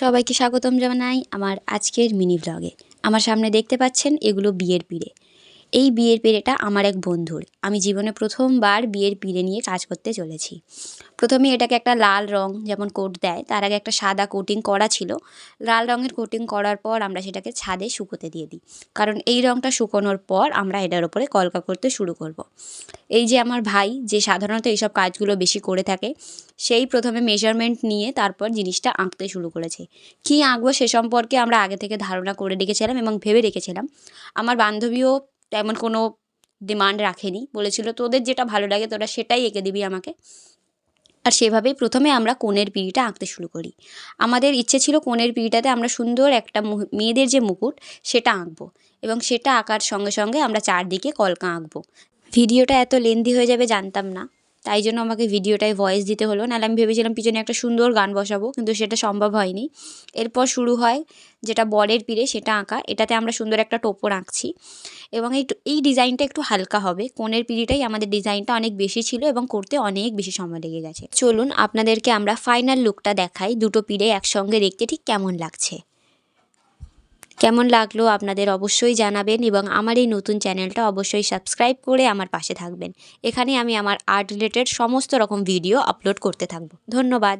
সবাইকে স্বাগতম জানাই আমার আজকের মিনি ব্লগে। আমার সামনে দেখতে পাচ্ছেন এগুলো বিয়ের পিঁড়ে। এই বিয়ের পিঁড়েটা আমার এক বন্ধুর। আমি জীবনে প্রথমবার বিয়ের পিঁড়ে নিয়ে কাজ করতে চলেছি। প্রথমে এটাকে একটা লাল রং যেমন কোট দেয়, তার আগে একটা সাদা কোটিং করা ছিল। লাল রঙের কোটিং করার পর আমরা সেটাকে ছাদে শুকোতে দিয়ে দিই, কারণ এই রঙটা শুকোনোর পর আমরা এটার ওপরে কলকা করতে শুরু করব। এই যে আমার ভাই, যে সাধারণত এইসব কাজগুলো বেশি করে থাকে, সেই প্রথমে মেজারমেন্ট নিয়ে তারপর জিনিসটা আঁকতে শুরু করেছে। কী আঁকবো সে সম্পর্কে আমরা আগে থেকে ধারণা করে রেখেছিলাম এবং ভেবে রেখেছিলাম। আমার বান্ধবীও তেমন কোনো ডিমান্ড রাখেনি, বলেছিল তোদের যেটা ভালো লাগে তোরা সেটাই এঁকে দিবি আমাকে। আর সেভাবেই প্রথমে আমরা কনের পিঁড়িটা আঁকতে শুরু করি। আমাদের ইচ্ছে ছিল কনের পিঁড়িটাতে আমরা সুন্দর একটা মেয়েদের যে মুকুট সেটা আঁকবো, এবং সেটা আঁকার সঙ্গে সঙ্গে আমরা চারদিকে কলকা আঁকবো। ভিডিওটা এত লেন্দি হয়ে যাবে জানতাম না, তাই জন্য আমাকে ভিডিওটায় ভয়েস দিতে হলো। নাহলে আমি ভেবেছিলাম পিছনে একটা সুন্দর গান বসাবো, কিন্তু সেটা সম্ভব হয়নি। এরপর শুরু হয় যেটা বরের পিঁড়ে সেটা আঁকা। এটাতে আমরা সুন্দর একটা টোপর আঁকছি, এবং এই ডিজাইনটা একটু হালকা হবে। কনের পিঁড়িটাই আমাদের ডিজাইনটা অনেক বেশি ছিল এবং করতে অনেক বেশি সময় লেগে গেছে। চলুন আপনাদেরকে আমরা ফাইনাল লুকটা দেখাই, দুটো পিঁড়ে একসঙ্গে দেখতে ঠিক কেমন লাগছে। কেমন লাগলো আপনাদের অবশ্যই জানাবেন, এবং আমার এই নতুন চ্যানেলটা অবশ্যই সাবস্ক্রাইব করে আমার পাশে থাকবেন। এখানে আমি আমার আর্ট রিলেটেড সমস্ত রকম ভিডিও আপলোড করতে থাকবো। ধন্যবাদ।